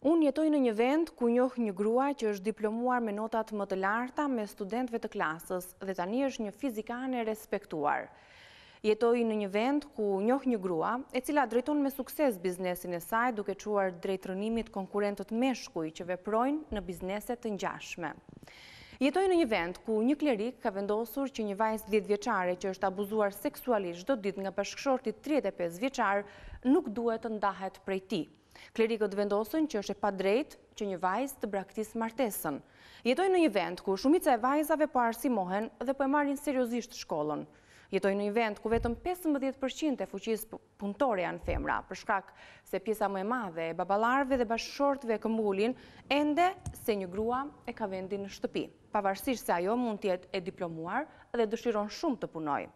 Unë jetoj në një vend ku njoh një grua që është diplomuar me notat më të larta me studentëve të klasës dhe tani është një fizikane respektuar. Jetoj në një vend ku njoh një grua e cila drejton me sukses biznesin e saj duke çuar drejt rënimit konkurrentët meshkuj që veprojnë në bizneset të ngjashme. Jetoj në një vend ku një klerik ka vendosur që një vajzë 10 vjeçare që është abuzuar seksualisht çdo ditë nga bashkëshorti 35 vjeçar nuk duhet të ndahet prej tij. Klerikët vendosën që është e padrejtë që një vajzë të braktisë martesën. Jetoj në një vend ku shumica e vajzave po arsimohen dhe po e marrin seriozisht shkollën. Jetoj në një vend ku vetëm 15% e fuqisë punëtore janë femra, për shkak se pjesa më e madhe e baballarëve dhe bashkëshortëve e këmbulin ende se një grua e ka vendin në shtëpi, pavarësisht se ajo mund të jetë e diplomuar dhe dëshiron shumë të punojë.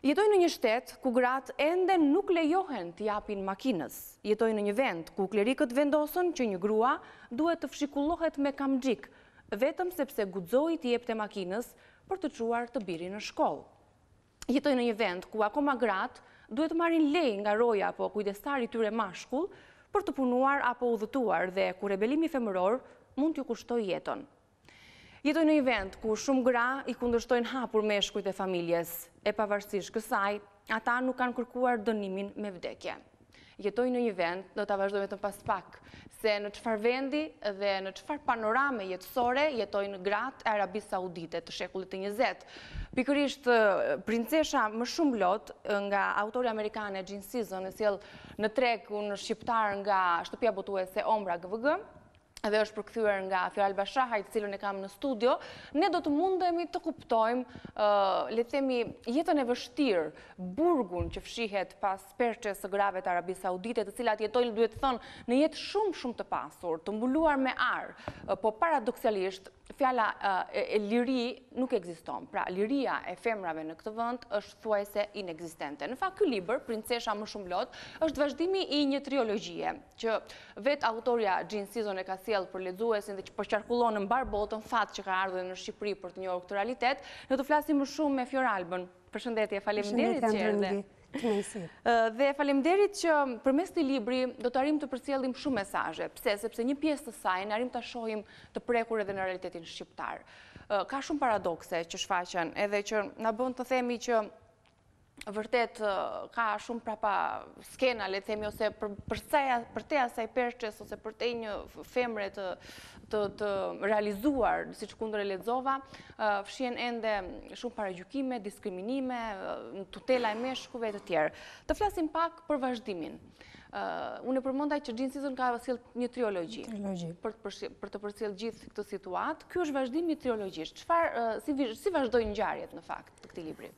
Jetoj në një shtet ku gratë ende nuk lejohen të japin makinës. Jetoj në një vend ku klerikët vendosën që një grua duhet të fshikullohet me kamxhik, vetëm sepse guxoi të jepte makinës për të çuar të birin në shkollë. Jetoj në një vend ku akoma gratë duhet të marrin lejë nga roja apo kujdestari i tyre mashkull për të punuar apo udhëtuar dhe ku rebelimi femëror mund t'ju kushtojë jetën. Jetoj në një vend ku shumë gra i kundërshtojnë hapur meshkujt e familjes, e pavarësisht kësaj, ata nuk kanë kërkuar dënimin me vdekje. Jetoj në një vend, do ta vazhdoj vetëm pas pak, se në çfarë vendi dhe në çfarë panorame jetësore jetojnë gratë e Arabisë Saudite të shekullit të 20. Pikërisht princesha më shumë lot nga autori amerikane Gene Sisson e sjell në treg unë shqiptar nga shtëpia botuese Ombra GVG, dhe është përkthyer nga Firal Bashahaj, të cilën e kam në studio, ne do të mundemi të kuptojmë, le të themi, jetën e vështirë, burgun që fshihet pas perçes së grave të Arabisë Saudite, të cilat jetojnë, duhet të thonë, në jetë shumë të pasur, të mbuluar me ar, po paradoksalisht fjala e liri nuk ekziston. Pra, liria e femrave në këtë vend është thuajse inekzistente. Në fakt, ky libër, Princesha më shumë lot, është vazhdimi i një triologjie që vetë autoria Gene Sisson e ka sjellë për lexuesin dhe që po qarkullon në mbar botën, fat që ka ardhur në Shqipëri për të njohur këtë realitet. Ne do të flasim më shumë me Fior Albën. Përshëndetje, faleminderit që erdhe. Dhe faleminderit që përmes këtij libri do të arrim të përcjellim shumë mesazhe. Pse? Sepse një pjesë të saj ne arrim ta shohim të prekur edhe në realitetin shqiptar. Ka shumë paradokse që shfaqen, edhe që na bën të themi që vërtet ka shumë prapa skena, le të themi, ose për te asaj perçes ose për te një femre të realizuar, siç kundër e lexova, fshihen ende shumë paragjykime, diskriminime, tutela e meshkujve e të tjerë. Të flasim pak për vazhdimin. Unë e përmendaj që Gene Sisson ka sjellë një triologji për të përcjellë gjithë këtë situatë. Ky është vazhdimi i triologjisë. Si vazhdojnë ngjarjet në fakt të këtij libri?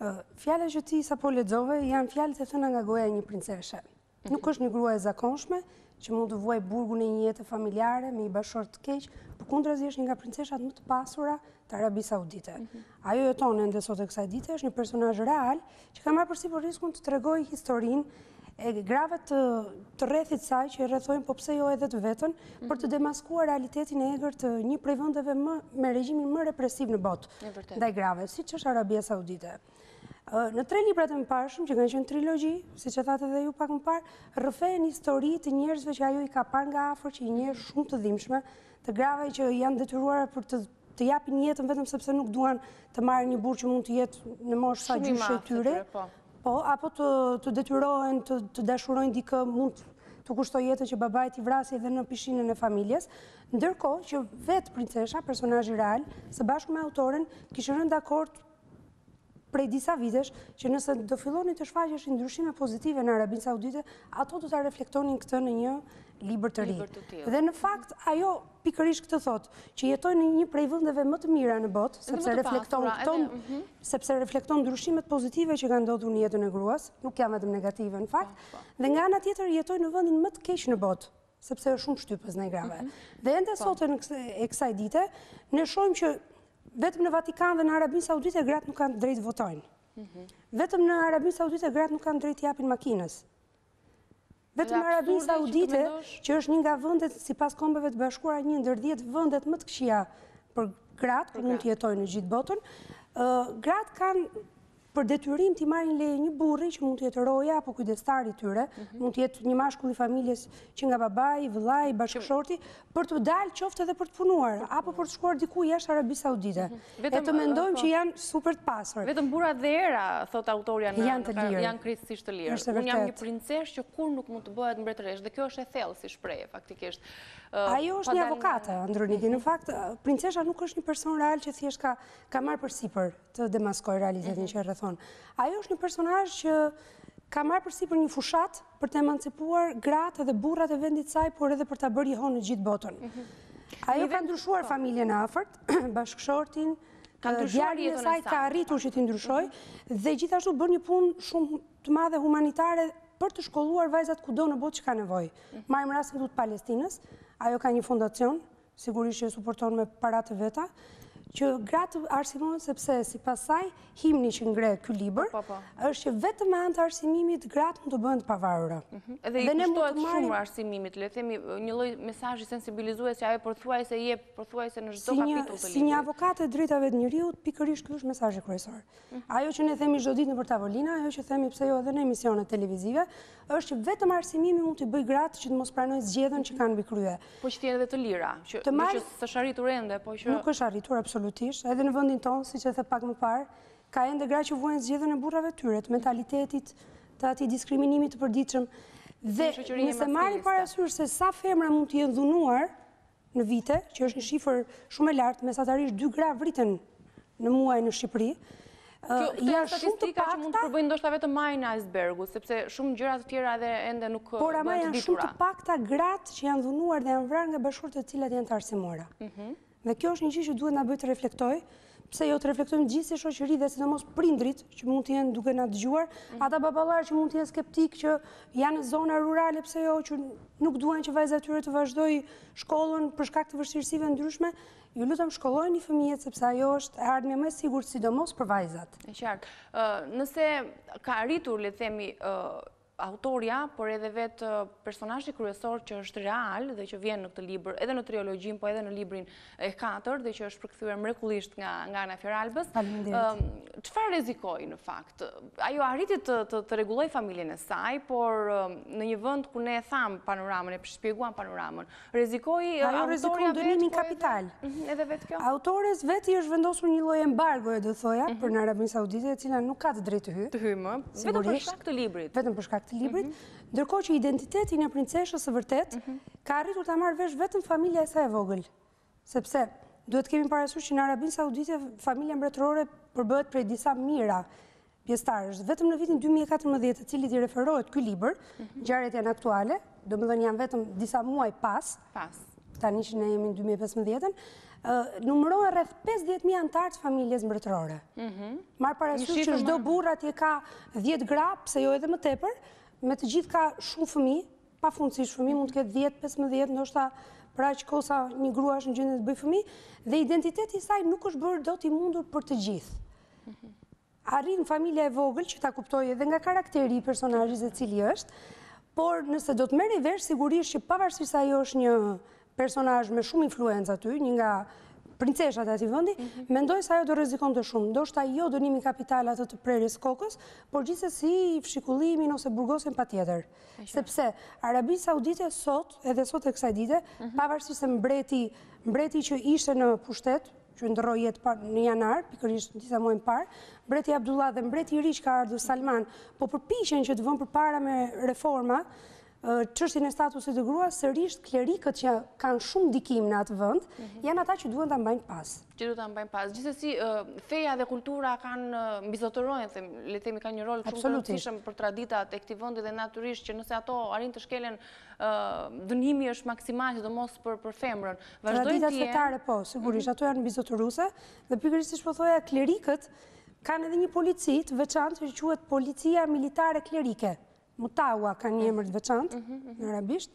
Fjalët që ti sapo lexove janë fjalët e thëna nga goja e një princeshe. Nuk është një grua e zakonshme që mund të vuajë burgun e një jete familjare me një bashkëshort të keq, përkundrazi është një nga princeshat më të pasura të Arabisë Saudite. Ajo jeton ende sot e kësaj dite, është një personazh real që ka marrë përsipër riskun të tregojë historinë e grave të rrethit saj që e rrethojnë, po pse jo edhe të vetën, për të demaskuar realitetin e egër të një prej vendeve me regjimin më represiv në botë ndaj grave, siç është Arabia Saudite. Në 3 librat e mëparshëm, që kanë qenë trilogji, siç e thatë edhe ju pak më parë, rrëfehen histori të njerëzve që ajo i ka parë nga afër, që i njeh shumë të dhimbshme, të grave që janë detyruara për të japin jetën vetëm sepse nuk duan të marrin një burr që mund të jetë në moshë sa gjyshe e tyre. Po, apo të detyrohen të dashurojnë dikë, mund të kushtoj jetën që babait i vrasi edhe në pishinën e familjes, ndërkohë që vetë princesha, personazhi real, së bashku me autoren, kishte rënë dakord prej disa vitesh që nëse do fillonin të shfaqeshin ndryshime pozitive në Arabinë Saudite, ato do ta reflektonin këtë në një libër të ri. Dhe në fakt ajo pikërisht këtë thotë, që jetojnë në një prej vendeve më të mira në botë, sepse reflekton ndryshimet pozitive që kanë ndodhur në jetën e gruas, nuk janë vetëm negative në fakt, dhe nga ana tjetër jetojnë në vendin më të keq në botë, sepse është shumë shtypës ndaj grave. Dhe ende sot e kësaj dite ne shohim që vetëm në Vatikan dhe në Arabinë Saudite gratë nuk kanë drejt votojnë. Vetëm në Arabinë Saudite gratë nuk kanë drejt japin makinës. Vetëm në Arabinë Saudite, që është një nga vendet, sipas Kombeve të Bashkuara, një ndër 10 vendet më të këqija për gratë, që mund të jetojnë në gjithë botën, gratë kanë për detyrim t'i marrin leje një burri që mund të jetë roja apo kujdestari tyre, mund të jetë një mashkull i familjes që nga babai, vëllai, bashkëshorti, për të dalë qoftë edhe për të punuar, apo për të shkuar diku jashtë Arabisë Saudite. E të mendojmë që janë super të pasur. Vetëm burrat dhe era, thot autoria, janë krejtësisht të lirë. Unë jam një princesh që kur nuk mund të bëhet mbretëresh, dhe kjo është e thellë si shprehje faktikisht. Ajo është një avokate, Androniki. Në fakt, princesha nuk është një person real që thjesht ka marrë përsipër të demaskoj realitetin që e rrethon. Ajo është një personazh që ka marrë përsipër një fushat për të emancipuar gratë dhe burrat e vendit saj, por edhe për ta bërë jehon në gjithë botën. Ajo ka ndryshuar familjen e afërt, bashkëshortin, djalin e saj ka arritur që t'i ndryshojë dhe gjithashtu bën një punë shumë të madhe humanitare për të shkolluar vajzat kudo në botë që ka nevojë. Marrim rastin këtu të Palestinës, ajo ka një fondacion, sigurisht që e suporton me para të veta, që gratë arsimon sepse sipas saj himni që ngre ky libër është që vetëm me anë të arsimimit gratë mund të bëhen të pavarura. Edhe i kushtohet shumë arsimimit, le të themi një lloj mesazhi sensibilizues që ajo pothuajse jep pothuajse në çdo kapitull të librit. Si një avokate e drejtave të njerëzit, pikërisht ky është mesazhi kryesor. Ajo që ne themi çdo ditë nëpër tavolina, ajo që themi pse jo edhe në emisione televizive, është që vetëm arsimimi mund t'i bëj gratë që të mos pranojnë zgjedhjen që kanë mbi krye. Po që tjenë edhe të lira, që s'është arritur ende, po që nuk është arritur absolutisht, edhe në vendin tonë, siç e the pak më parë, ka ende gra që vuajnë zgjedhjen e burrave të tyre, të mentalitetit, të atij diskriminimit të përditshëm. Dhe nëse marrim parasysh se sa femra mund të jenë dhunuar në vite, që është një shifër shumë e lartë, mesatarisht 2 gra vriten në muaj në Shqipëri. Kjo statistika që mund të përbëjnë ndoshta vetëm majën e icebergut, sepse shumë gjëra të tjera edhe ende nuk bëhen të ditura. Por ama janë shumë të pakta gratë që janë dhunuar dhe janë vrarë nga bashkëshortet të cilat janë të arsimuara. Dhe kjo është një gjë që duhet na bëjë të reflektoj, pse jo të reflektojmë gjithë si shoqëri dhe sidomos prindrit që mund të jenë duke na dëgjuar, ata baballar që mund të jenë skeptik që janë në zona rurale, pse jo që nuk duan që vajza e tyre të vazhdojë shkollën për shkak të vështirësive ndryshme. Ju lutem shkollojeni fëmijët sepse ajo është e ardhmja më e sigurt sidomos për vajzat. E qartë. Nëse ka arritur, le të themi, autoria, por edhe vetë personazhi kryesor që është real dhe që vjen në këtë libër, edhe në triologjin, po edhe në librin e 4 dhe që është përkthyer mrekullisht nga Ana Fjeralbës. Çfarë rrezikoi në fakt? Ajo arriti të rregulloj familjen e saj, por në një vend ku ne tham panoramën, e shpjeguam panoramën, rrezikoi autoria dënimin kapital. Edhe vetë kjo? Autores vetë i është vendosur një lloj embargoje, do thoja, për në Arabinë Saudite, e cila nuk ka të drejtë të hyjë. Vetëm për shkak të librit. Vetëm për shkak të librit, ndërkohë që identitetin e princeshës së vërtet ka arritur ta marrë vesh vetëm familja e saj e vogël. Sepse duhet të kemi parasysh që në Arabinë Saudite familja mbretërore përbëhet prej disa mijëra pjesëtarësh. Vetëm në vitin 2014, të cilit i referohet ky libër, ngjarjet janë aktuale, domethënë janë vetëm disa muaj pas. Tani që ne jemi në 2015-ën, numërohen rreth 50.000 anëtarë të familjes mbretërore. Marr parasysh që çdo burr atje ka 10 gra, pse jo edhe më tepër, me të gjithë ka shumë fëmijë, pafundësisht fëmijë, mund të ketë 10, 15, ndoshta për aq kohë sa një grua është në gjendje të bëjë fëmijë, dhe identiteti i saj nuk është bërë dot i mundur për të gjithë. Arrin familja e vogël që ta kuptojë edhe nga karakteri i personazhit se cili është, por nëse do të merrni vesh, sigurisht që pavarësisht se ajo është një personazh me shumë influencë aty, një nga princeshat e atij vendi, mendoj se ajo do rrezikonte shumë. Ndoshta jo dënimi kapital atë të prerjes kokës, por gjithsesi fshikullimin ose burgosin patjetër. Sepse Arabia Saudite sot, edhe sot e kësaj dite, pavarësisht se mbreti që ishte në pushtet, që ndroi jetë në janar, pikërisht disa muaj më parë, mbreti Abdullah dhe mbreti i ri që ka ardhur Salman, po përpiqen që të vënë përpara me reforma çështjen e statusit të gruas, sërish klerikët që kanë shumë ndikim në atë vend, janë ata që duhen ta mbajnë pas. Që duhet ta mbajnë pas. Gjithsesi, feja dhe kultura kanë mbizotërojnë, le të themi, kanë një rol shumë të rëndësishëm për traditat e këtij vendi dhe natyrisht që nëse ato arrin të shkelen, dënimi është maksimal, sidomos për femrën. Traditat fetare po, sigurisht ato janë mbizotëruese dhe pikërisht siç po thoja, klerikët kanë edhe një polici të veçantë që quhet Policia Militare Klerike. Mutawa ka një emër të veçantë në arabisht.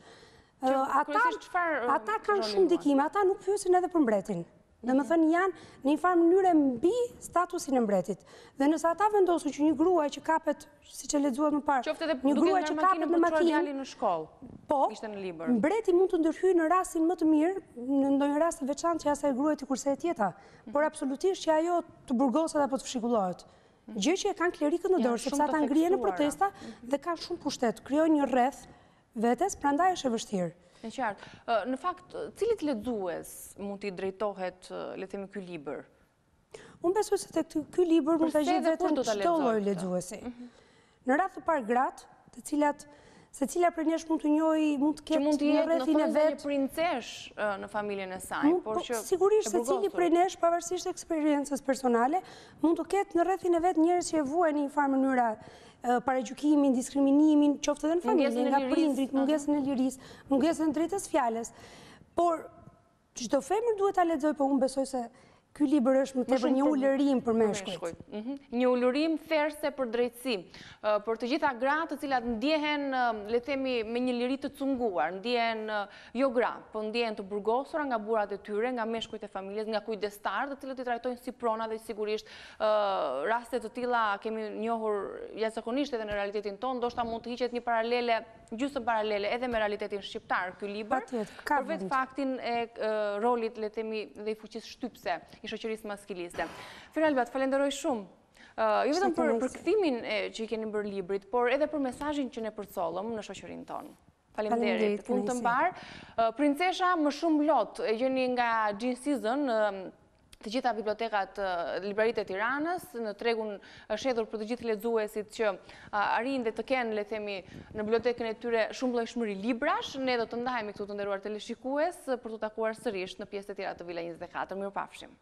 Ata kanë shumë ndikime, ata nuk pyesin edhe për mbretin. Domethënë janë në një farë mënyrë mbi statusin e mbretit. Dhe nëse ata vendosin që një grua që kapet, siç e lexuat më parë, një grua që kapet në makinë në shkollë. Po, mbreti mund të ndërhyjë në rastin më të mirë, në ndonjë rast të veçantë që asaj gruaja të kurse e tjeta, por absolutisht që ajo të burgoset apo të fshikullohet. Gjë që e kanë klerikët në dorë, sepse ata ngrihen në protesta dhe ka shumë pushtet, krijojnë një rreth vetes, prandaj është e vështirë. Në qartë. Në fakt, cilit lexues mund t'i drejtohet, le themi, ky libër? Unë besoj se tek ky libër mund ta gjejë vetëm çdo lloj lexuesi. Në radhë të parë gratë, të cilat secila prej nesh mund të njohë, mund të ketë një rrethin e vet, një princesh në familjen e saj, por që sigurisht secili prej nesh, pavarësisht eksperiencës personale, mund të ketë në rrethin e vet njerëz që e vuajnë në një farë mënyra paragjykimin, diskriminimin, qoftë edhe në familje, nga prindrit, mungesën e lirisë, mungesën e drejtës fjalës. Por çdo femër duhet ta lexojë, po unë besoj se ky libër është më tepër një ulërim për meshkujt. Një ulërim therse për drejtësi, për të gjitha gratë të cilat ndjehen, le themi, me një liri të cunguar, ndjehen jo gra, po ndjehen të burgosura nga burrat e tyre, nga meshkujt e familjes, nga kujdestarët, të cilët i trajtojnë si prona dhe sigurisht raste të tilla kemi njohur jashtëzakonisht edhe në realitetin tonë, ndoshta mund të hiqet një paralele, gjysmë paralele edhe me realitetin shqiptar ky libër, për vetë faktin e rolit, le themi, dhe i fuqisë shtypse i shoqërisë maskiliste. Feralbat, falenderoj shumë. Jo vetëm për përkthimin që i keni bërë librit, por edhe për mesazhin që ne përcollëm në shoqërinë tonë. Faleminderit. Punë të mbar. Princesha më shumë lot e gjeni nga Gene Season, të gjitha bibliotekat, libraritë e Tiranës, në tregun shedhur për të gjithë lexuesit që arrin dhe të kenë, le themi, në bibliotekën e tyre shumëllojshmëri librash. Ne do të ndahemi këtu, të nderuar teleshikues, për të takuar sërish në pjesë të tjera të Villa 24. Mirupafshim.